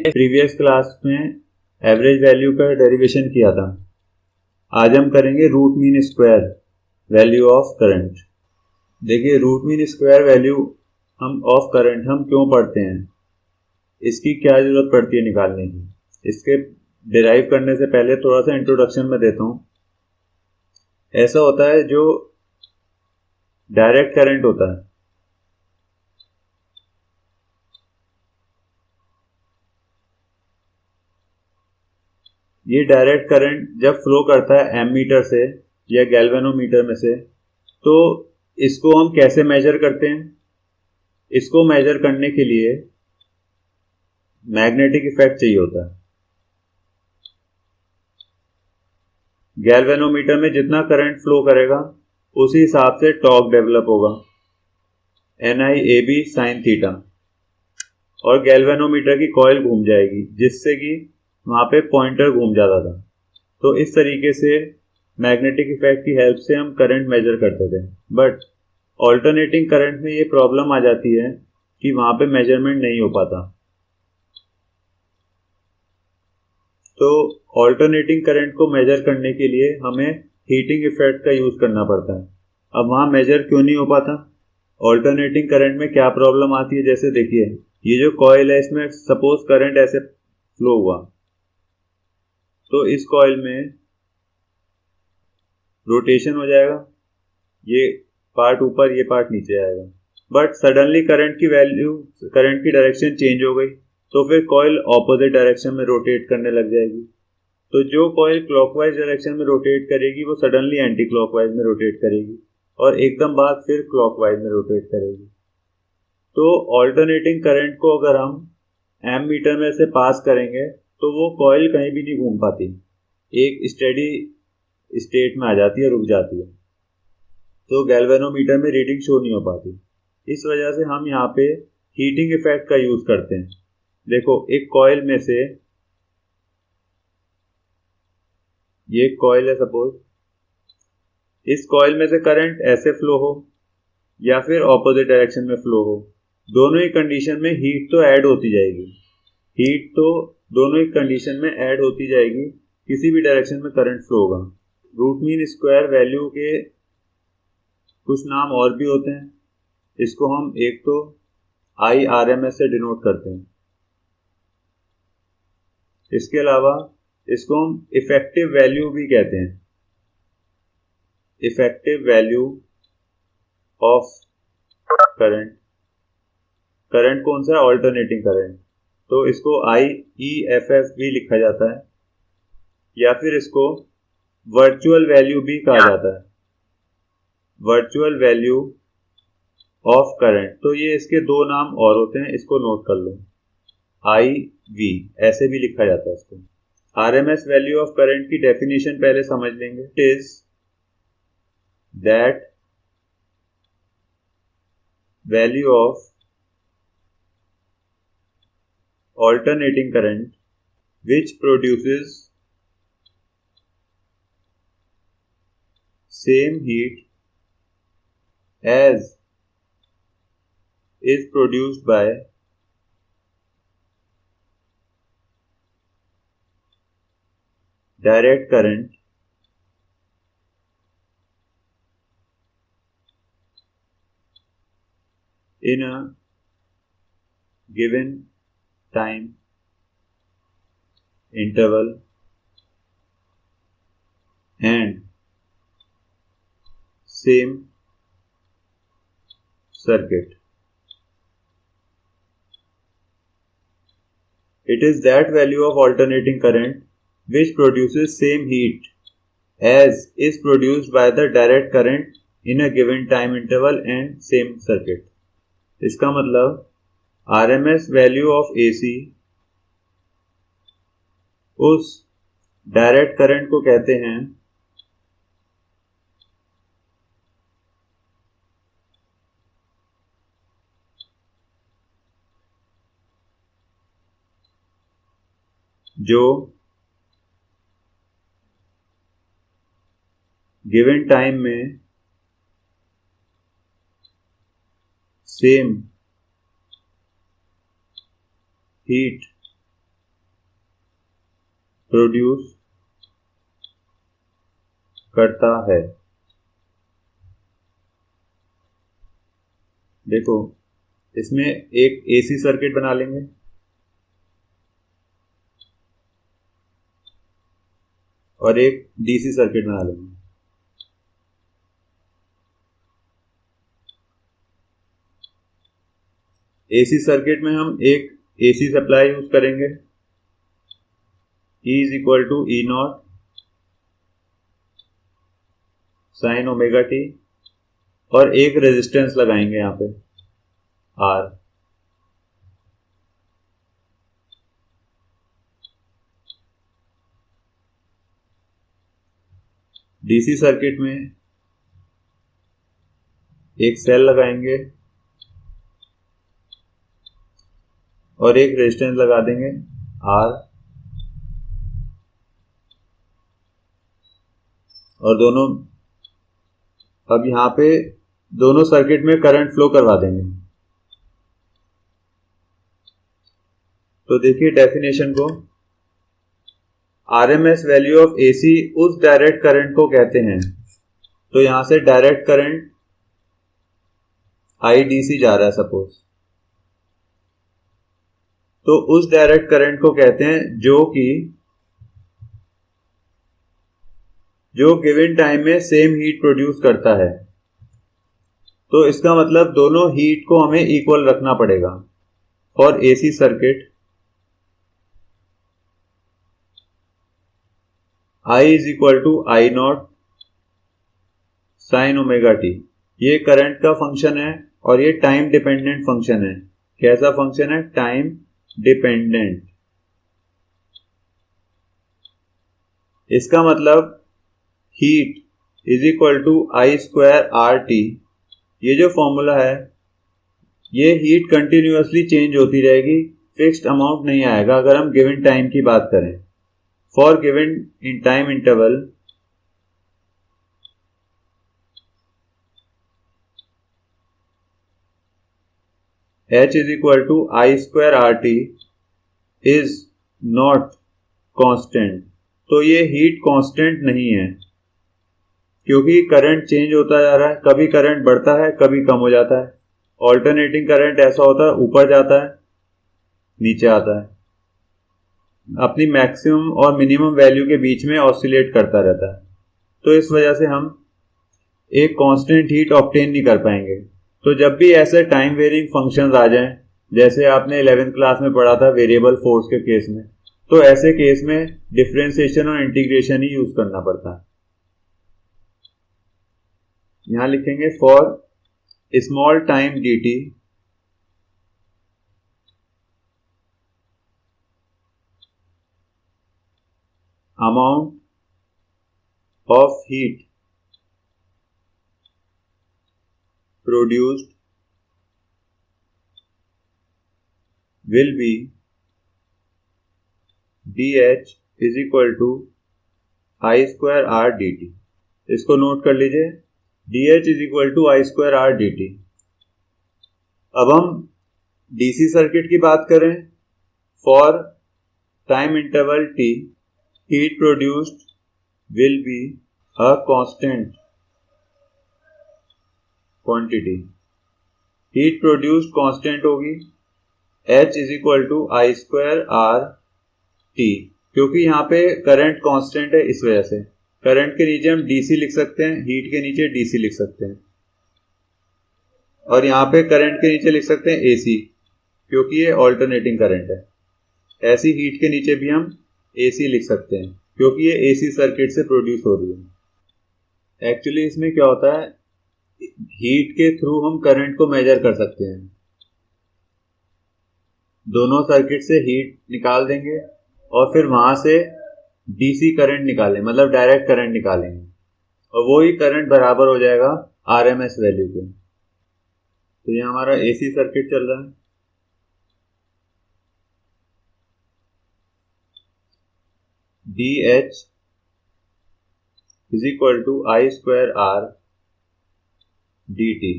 Previous class में average value का derivation किया था। आज हम करेंगे root mean square value of current. देखिए, रूट मीन स्क्वायर वैल्यू हम ऑफ करंट हम क्यों पढ़ते हैं, इसकी क्या जरूरत पड़ती है निकालने की। इसके डिराइव करने से पहले थोड़ा सा इंट्रोडक्शन में देता हूं। ऐसा होता है जो डायरेक्ट करंट होता है, ये डायरेक्ट करंट जब फ्लो करता है एमीटर से या गैल्वेनोमीटर में से, तो इसको हम कैसे मेजर करते हैं। इसको मेजर करने के लिए मैग्नेटिक इफेक्ट चाहिए होता है। गैल्वेनोमीटर में जितना करंट फ्लो करेगा उसी हिसाब से टॉर्क डेवलप होगा, NIAB sin थीटा, और गैल्वेनोमीटर की कॉइल घूम जाएगी जिससे कि वहां पे पॉइंटर घूम जाता था। तो इस तरीके से मैग्नेटिक इफेक्ट की हेल्प से हम करंट मेजर करते थे। बट ऑल्टरनेटिंग करंट में ये प्रॉब्लम आ जाती है कि वहां पे मेजरमेंट नहीं हो पाता। तो ऑल्टरनेटिंग करंट को मेजर करने के लिए हमें हीटिंग इफेक्ट का यूज करना पड़ता है। अब वहां मेजर क्यों नहीं हो पाता, ऑल्टरनेटिंग करंट में क्या प्रॉब्लम आती है। जैसे देखिए, ये जो कॉइल है इसमें सपोज करंट ऐसे फ्लो हुआ, तो इस कॉइल में रोटेशन हो जाएगा, ये पार्ट ऊपर ये पार्ट नीचे आएगा। बट सडनली करंट की डायरेक्शन चेंज हो गई, तो फिर कॉइल ऑपोजिट डायरेक्शन में रोटेट करने लग जाएगी। तो जो कॉइल क्लॉकवाइज डायरेक्शन में रोटेट करेगी वो सडनली एंटी क्लॉकवाइज में रोटेट करेगी, और एकदम बाद फिर क्लॉकवाइज में रोटेट करेगी। तो ऑल्टरनेटिंग करंट को अगर हम एमीटर में से पास करेंगे तो वो कॉइल कहीं भी नहीं घूम पाती, एक स्टेडी स्टेट में आ जाती है, रुक जाती है। तो गैल्वेनोमीटर में रीडिंग शो नहीं हो पाती। इस वजह से हम यहाँ पे हीटिंग इफेक्ट का यूज करते हैं। देखो, एक कॉइल में से, ये कॉइल है सपोज, इस कॉइल में से करंट ऐसे फ्लो हो या फिर ऑपोजिट डायरेक्शन में फ्लो हो, दोनों ही कंडीशन में हीट तो ऐड होती जाएगी। हीट तो दोनों ही कंडीशन में ऐड होती जाएगी, किसी भी डायरेक्शन में करंट फ्लो होगा। रूट मीन स्क्वायर वैल्यू के कुछ नाम और भी होते हैं। इसको हम एक तो IRMS से डिनोट करते हैं, इसके अलावा इसको हम इफेक्टिव वैल्यू भी कहते हैं, effective value of current. Current कौन सा है, ऑल्टरनेटिंग करंट, तो इसको IEFF भी लिखा जाता है, या फिर इसको वर्चुअल वैल्यू भी कहा जाता है, वर्चुअल वैल्यू ऑफ करंट। तो ये इसके दो नाम और होते हैं, इसको नोट कर लो, IV ऐसे भी लिखा जाता है इसको। RMS वैल्यू ऑफ करंट की डेफिनेशन पहले समझ लेंगे। It is that value of alternating current which produces same heat as is produced by direct current in a given time interval and same circuit. It is that value of alternating current which produces same heat as is produced by the direct current in a given time interval and same circuit. इसका मतलब RMS value of AC उस direct current को कहते हैं जो given time में same heat produce करता है। देखो, इसमें एक एसी सर्किट बना लेंगे और एक डीसी सर्किट बना लेंगे। एसी सर्किट में हम एक एसी सप्लाई यूज करेंगे, E is equal to E naught sine omega T, और एक रेजिस्टेंस लगाएंगे यहाँ पे R। डीसी सर्किट में एक सेल लगाएंगे और एक रेजिस्टेंस लगा देंगे R, और दोनों, अब यहाँ पे दोनों सर्किट में करंट फ्लो करवा देंगे। तो देखिए डेफिनेशन को, आरएमएस वैल्यू ऑफ एसी उस डायरेक्ट करंट को कहते हैं। तो यहां से डायरेक्ट करंट आईडीसी जा रहा है सपोज, तो उस डायरेक्ट करंट को कहते हैं जो गिवन टाइम में सेम हीट प्रोड्यूस करता है। तो इसका मतलब दोनों हीट को हमें इक्वल रखना पड़ेगा। For AC circuit I is equal to I naught sine omega T, ये करंट का फंक्शन है और ये टाइम डिपेंडेंट फंक्शन है। कैसा फंक्शन है? Time dependent. इसका मतलब heat is equal to I square R T, ये जो फॉर्मूला है ये हीट कंटिन्यूअसली चेंज होती रहेगी, फिक्स्ड अमाउंट नहीं आएगा अगर हम गिवन टाइम की बात करें। For given in time interval, H is equal to I square RT is not constant। तो ये हीट कांस्टेंट नहीं है क्योंकि करंट चेंज होता जा रहा है, कभी करंट बढ़ता है कभी कम हो जाता है। ऑल्टरनेटिंग करंट ऐसा होता है, ऊपर जाता है नीचे आता है, अपनी मैक्सिमम और मिनिमम वैल्यू के बीच में ऑसिलेट करता रहता है। तो इस वजह से हम एक कांस्टेंट हीट ऑब्टेन नहीं कर पाएंगे। तो जब भी ऐसे टाइम वेरिंग फंक्शंस आ जाएं, जैसे आपने 11th क्लास में पढ़ा था वेरिएबल फोर्स के केस में, तो ऐसे केस में डिफरेंशिएशन और इंटीग्रेशन ही यूज करना पड़ता है। यहां लिखेंगे for small time dt amount of heat produced will be dH is equal to I square R dt। इसको नोट कर लीजिए, dH is equal to I square R dt। अब हम DC सर्किट की बात करें, for time interval t heat produced will be a constant quantity। heat produced constant होगी, H is equal to I square R T, क्योंकि यहाँ पे current constant है, इस वजह से करंट के नीचे हम DC लिख सकते हैं, हीट के नीचे DC लिख सकते हैं, और यहाँ पे करंट के नीचे लिख सकते हैं AC क्योंकि ये ऑल्टरनेटिंग करंट है। ऐसी हीट के नीचे भी हम AC लिख सकते हैं क्योंकि ये AC सर्किट से प्रोड्यूस हो रही है। एक्चुअली इसमें क्या होता है, हीट के थ्रू हम करंट को मेजर कर सकते हैं। दोनों सर्किट से हीट निकाल देंगे और फिर वहां से DC करंट निकालें, मतलब डायरेक्ट करंट निकालेंगे, और वो ही करंट बराबर हो जाएगा RMS वैल्यू के। तो ये हमारा AC सर्किट चल रहा है। dH is equal to I square R dt,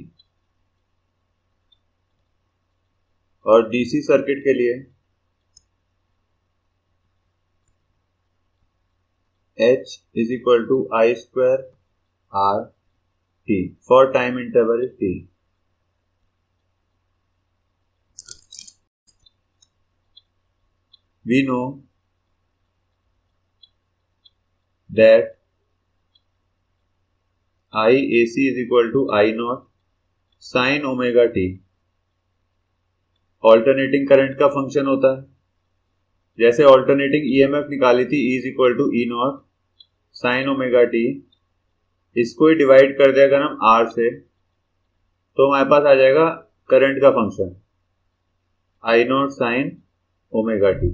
और DC सर्किट के लिए h is equal to I square r t for time interval t. We know that IAC is equal to I naught sin omega t alternating current का function होता है. जैसे alternating EMF निकाली थी E is equal to E naught sine omega T, इसको ही divide कर दिया अगर हम R से तो हमारे पास आ जाएगा करंट का फंक्शन आई नॉट साइन ओमेगा टी.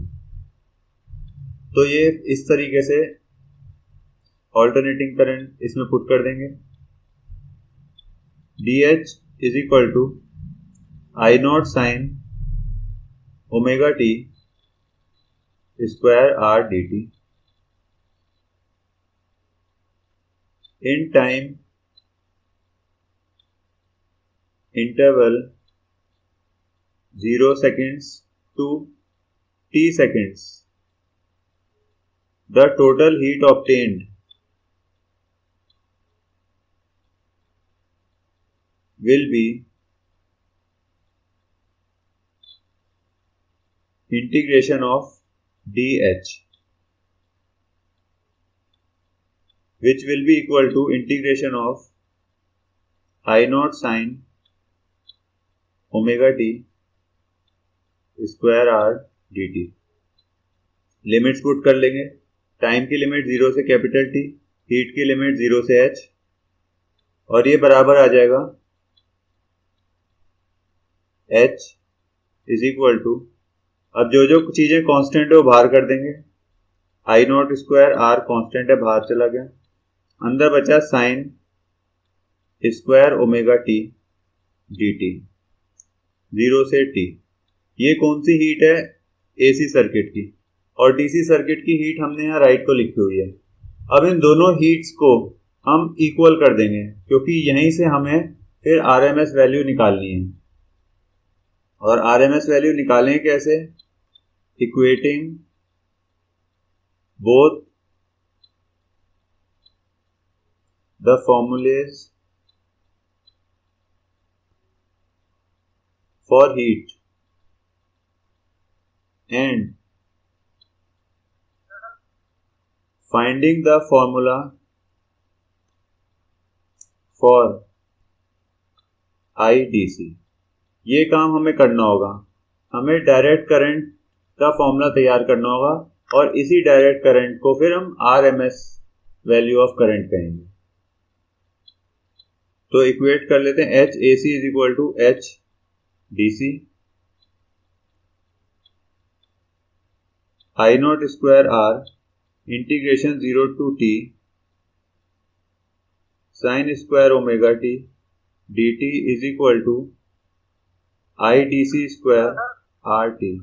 तो ये इस तरीके से ऑल्टरनेटिंग करंट इसमें पुट कर देंगे. DH is equal to I naught sine omega T square R dt. In time interval 0 seconds to t seconds, the total heat obtained will be integration of dH, which will be equal to integration of I naught sin omega t square R dt. Limits put कर लेंगे. Time की limit 0 से capital T, heat की limit 0 से H, और ये बराबर आ जाएगा H इज इक्वल टू, अब जो जो चीजें कांस्टेंट है वो बाहर कर देंगे. आई नॉट स्क्वायर R कांस्टेंट है, बाहर चला गया. अंदर बचा sign square omega T dt 0 से t. ये कौन सी हीट है? AC सर्किट की. और DC सर्किट की हीट हमने यहाँ राइट को लिखी हुई है. अब इन दोनों हीट्स को हम इक्वल कर देंगे क्योंकि यहीं से हमें फिर RMS वैल्यू निकालनी है. और RMS वैल्यू निकालें कैसे? Equating both the formulas for heat and finding the formula for IDC. ये काम हमें करना होगा. हमें डायरेक्ट करंट का फॉर्मूला तैयार करना होगा और इसी डायरेक्ट करंट को फिर हम RMS वैल्यू ऑफ करंट कहेंगे. तो इक्वेट कर लेते हैं. H AC is equal to H DC I naught square R integration 0 to T sine square omega T dt is equal to I DC square RT.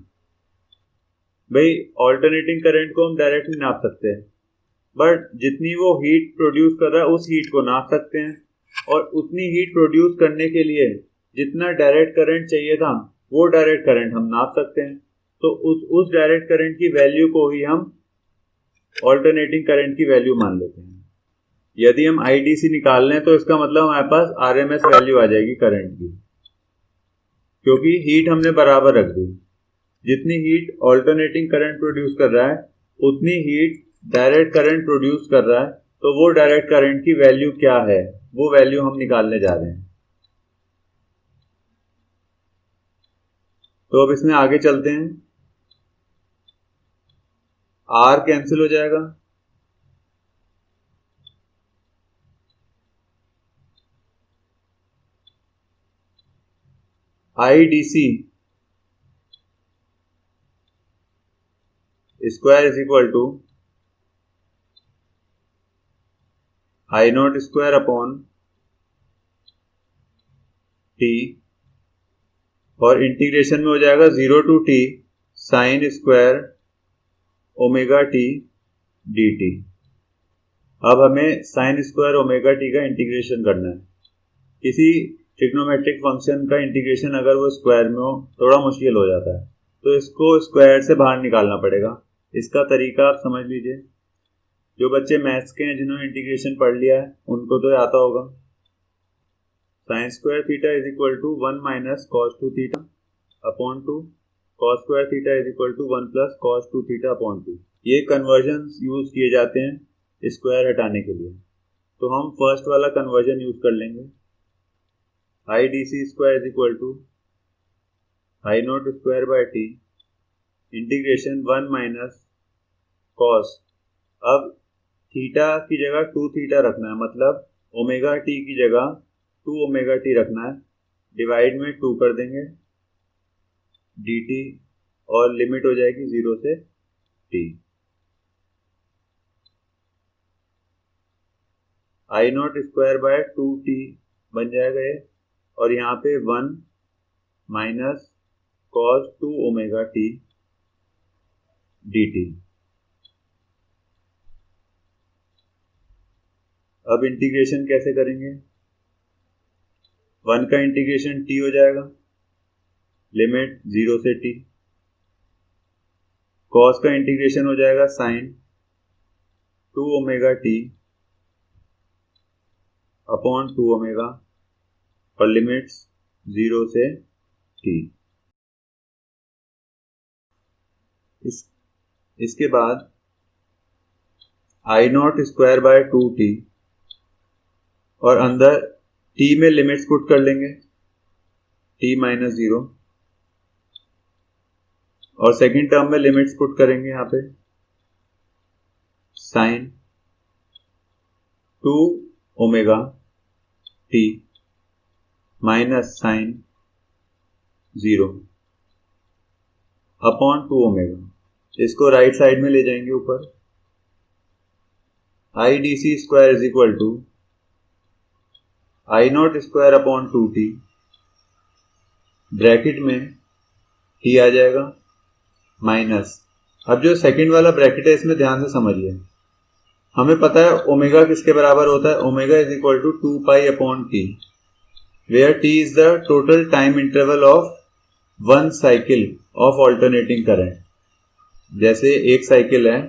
भाई alternating current को हम directly नाप सकते हैं, बट जितनी वो हीट प्रोड्यूस कर रहा है उस हीट को नाप सकते हैं. और उतनी हीट प्रोड्यूस करने के लिए जितना डायरेक्ट करंट चाहिए था वो डायरेक्ट करंट हम नाप सकते हैं. तो उस डायरेक्ट करंट की वैल्यू को ही हम ऑल्टरनेटिंग करंट की वैल्यू मान लेते हैं. यदि हम IDC निकाल लें तो इसका मतलब हमारे पास RMS वैल्यू आ जाएगी करंट की, क्योंकि हीट हमने बराबर रख दी. जितनी हीट ऑल्टरनेटिंग करंट प्रोड्यूस कर रहा है उतनी हीट डायरेक्ट करंट प्रोड्यूस कर रहा है. तो वो डायरेक्ट करंट की वैल्यू क्या है वो वैल्यू हम निकालने जा रहे हैं. तो अब इसमें आगे चलते हैं. R कैंसिल हो जाएगा. IDC square is equal to I naught square upon T, और इंटीग्रेशन में हो जाएगा 0 to T sine square omega T dt. अब हमें साइन स्क्वायर ओमेगा T का इंटीग्रेशन करना है. किसी ट्रिग्नोमेट्रिक फंक्शन का इंटीग्रेशन अगर वो स्क्वायर में हो थोड़ा मुश्किल हो जाता है, तो इसको स्क्वायर से बाहर निकालना पड़ेगा. इसका तरीका आप समझ लीजिए. जो बच्चे मैथ्स के हैं जिन्होंने इंटीग्रेशन पढ़ लिया है उनको तो आता होगा। Sine square theta is equal to 1 minus cos 2 theta upon 2, cos square theta is equal to 1 plus cos 2 theta upon 2। ये कन्वर्जन यूज किए जाते हैं स्क्वायर हटाने के लिए। तो हम फर्स्ट वाला कन्वर्जन यूज कर लेंगे। I D C square is equal to I naught square by T integration 1 minus cos. अब थीटा की जगह 2 थीटा रखना है, मतलब ओमेगा टी की जगह 2 ओमेगा टी रखना है। डिवाइड में 2 कर देंगे dt और लिमिट हो जाएगी 0 से t। आई नॉट स्क्वायर बाय 2t बन जाएगा ये, और यहाँ पे 1 minus cos 2 omega T dt। अब इंटीग्रेशन कैसे करेंगे? 1 का इंटीग्रेशन t हो जाएगा, लिमिट 0 से t। कॉस का इंटीग्रेशन हो जाएगा sine 2 omega T upon 2 omega और लिमिट्स 0 से t। इसके बाद आई नॉट स्क्वायर बाय 2t और अंदर t में लिमिट्स पुट कर लेंगे t माइनस 0, और सेकेंड टर्म में लिमिट्स पुट करेंगे यहाँ पे sine 2 omega T minus sine 0 upon 2 omega. इसको राइट साइड में ले जाएंगे ऊपर। I D C square is equal to I naught square upon 2t, bracket में t आ जाएगा माइनस। अब जो सेकंड वाला ब्रैकेट है इसमें ध्यान से समझिए। हमें पता है ओमेगा किसके बराबर होता है? Omega is equal to 2 pi upon T, where T is the total time interval of 1 cycle of alternating current. जैसे एक साइकिल है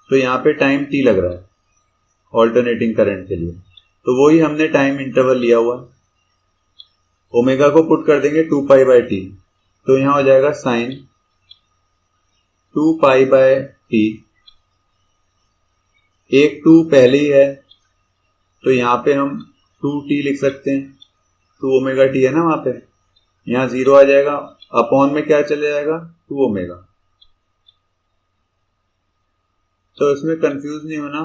तो यहाँ पे टाइम टी लग रहा है ऑल्टरनेटिंग करंट के लिए, तो वही हमने टाइम इंटरवल लिया हुआ। ओमेगा को पुट कर देंगे 2 पाई बाय टी, तो यहाँ हो जाएगा साइन 2 पाई बाय टी। एक 2 पहले ही है तो यहाँ पे हम 2t लिख सकते हैं, 2 ओमेगा टी है ना वहां पे, यहाँ 0 आ जाएगा, अपॉन में क्या चले जाएगा 2 ओमेगा। तो इसमें कंफ्यूज नहीं होना,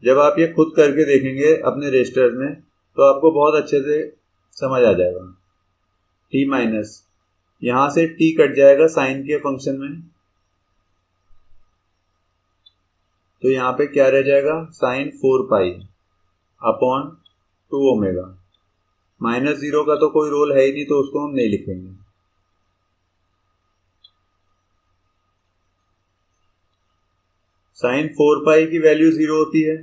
जब आप ये खुद करके देखेंगे अपने रजिस्टर्स में तो आपको बहुत अच्छे से समझ आ जाएगा। t माइनस, यहां से t कट जाएगा साइन के फंक्शन में, तो यहाँ पे क्या रह जाएगा sine 4 pi upon 2 omega. Minus 0 का तो कोई रोल है ही नहीं तो उसको हम नहीं लिखेंगे। साइन 4 पाई की वैल्यू 0 होती है,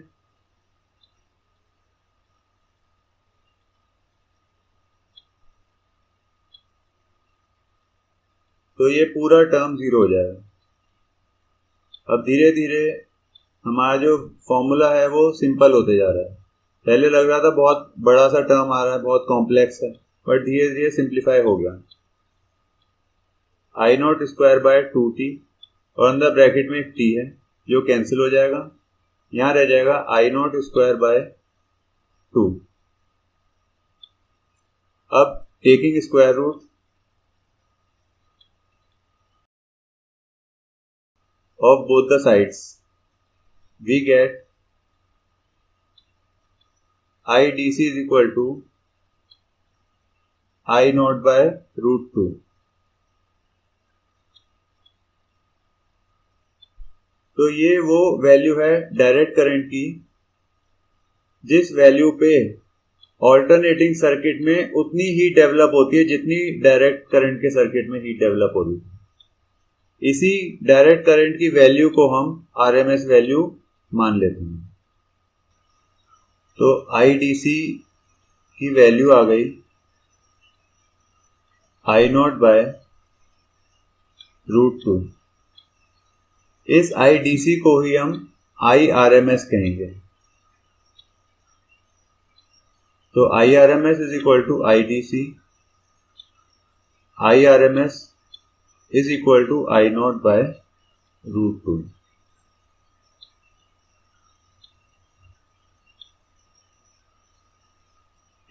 तो ये पूरा टर्म 0 हो जाएगा। अब धीरे धीरे हमारा जो फॉर्मूला है वो सिंपल होते जा रहा है। पहले लग रहा था बहुत बड़ा सा टर्म आ रहा है, बहुत कॉम्प्लेक्स है, बट धीरे धीरे सिंप्लीफाई हो गया। आई नॉट स्क्वायर बाय 2t और अंदर ब्रैकेट में एक t है जो कैंसिल हो जाएगा, यहां रह जाएगा आई नॉट स्क्वायर बाय 2। अब taking square root of both the sides, we get IDC is equal to I naught by root 2। तो ये वो वैल्यू है डायरेक्ट करंट की जिस वैल्यू पे ऑल्टरनेटिंग सर्किट में उतनी हीट डेवलप होती है जितनी डायरेक्ट करंट के सर्किट में हीट डेवलप हो रही है। इसी डायरेक्ट करंट की वैल्यू को हम आरएमएस वैल्यू मान लेते हैं। तो आईडीसी की वैल्यू आ गई आई नॉट बाय रूट 2। इस आईडीसी को ही हम IRMS कहेंगे। तो IRMS is equal to IDC, IRMS is equal to I0 by √2।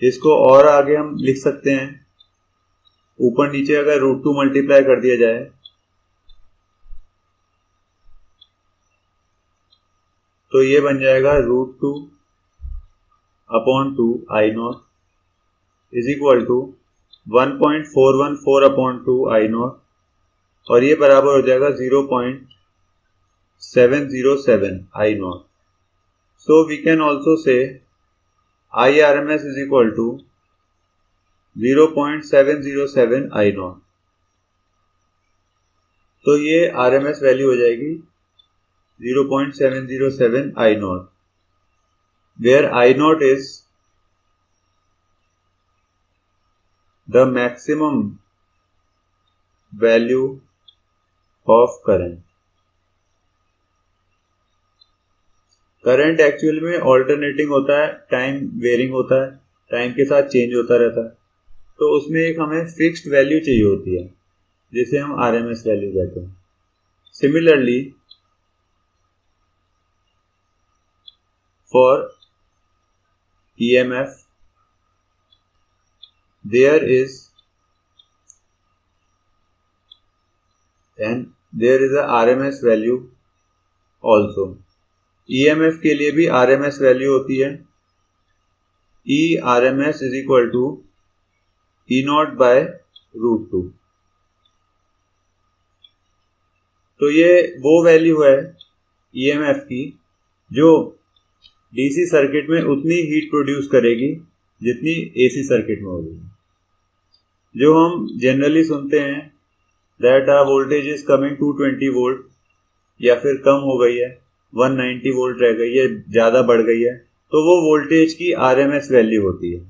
इसको और आगे हम लिख सकते हैं, ऊपर नीचे अगर √2 मल्टीप्लाई कर दिया जाए तो ये बन जाएगा √2 upon 2 I0 is equal to 1.414 upon 2 I0, और ये बराबर हो जाएगा 0.707 I0। So we can also say IRMS is equal to 0.707 I0। तो ये RMS वैल्यू हो जाएगी 0.707 I0, where I0 is the maximum value of current। Current actual में ऑल्टरनेटिंग होता है, टाइम वेरिंग होता है, टाइम के साथ चेंज होता रहता है, तो उसमें एक हमें फिक्स्ड वैल्यू चाहिए होती है जिसे हम RMS वैल्यू कहते हैं। Similarly for EMF there is a RMS value also। EMF के लिए भी RMS वैल्यू होती है, ERMS is equal to E0 by √2। तो ये वो वैल्यू है EMF की जो DC सर्किट में उतनी हीट प्रोड्यूस करेगी जितनी AC सर्किट में होगी। जो हम जनरली सुनते हैं that a voltage is coming 220 volt, या फिर कम हो गई है 190 वोल्ट रह गई है, ज़्यादा बढ़ गई है, तो वो वोल्टेज की RMS वैल्यू होती है।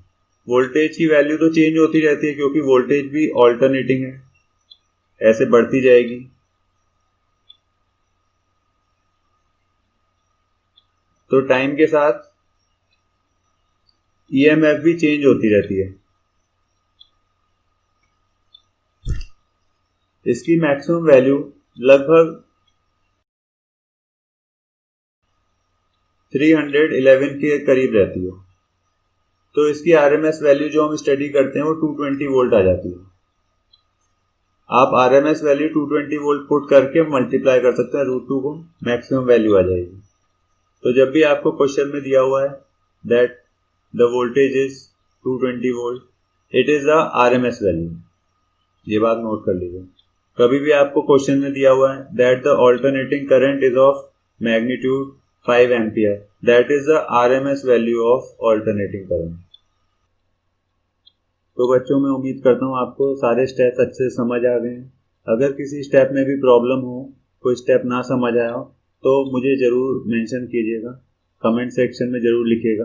वोल्टेज की वैल्यू तो चेंज होती रहती है क्योंकि वोल्टेज भी ऑल्टरनेटिंग है, ऐसे बढ़ती जाएगी। तो टाइम के साथ EMF भी चेंज होती रहती है। इसकी मैक्सिमम वैल्यू लगभग 311 के करीब रहती है। तो इसकी RMS वैल्यू जो हम स्टडी करते हैं वो 220 वोल्ट आ जाती है। आप RMS वैल्यू 220 वोल्ट पुट करके मल्टीप्लाई कर सकते हैं √2 को, मैक्सिमम वैल्यू आ जाएगी। तो जब भी आपको क्वेश्चन में दिया हुआ है that the voltage is 220 volt, it is the RMS value, ये बात नोट कर लीजिए। कभी भी आपको क्वेश्चन में दिया हुआ है that the alternating current is of magnitude 5 ampere, that is the RMS value of alternating current. तो बच्चों, मैं उम्मीद करता हूँ आपको सारे स्टेप्स अच्छे से समझ आ गए हैं। अगर किसी स्टेप में भी प्रॉब्लम हो, कोई स्टेप ना समझ आया हो, तो मुझे ज़रूर मेंशन कीजिएगा, कमेंट सेक्शन में ज़रूर लिखिएगा।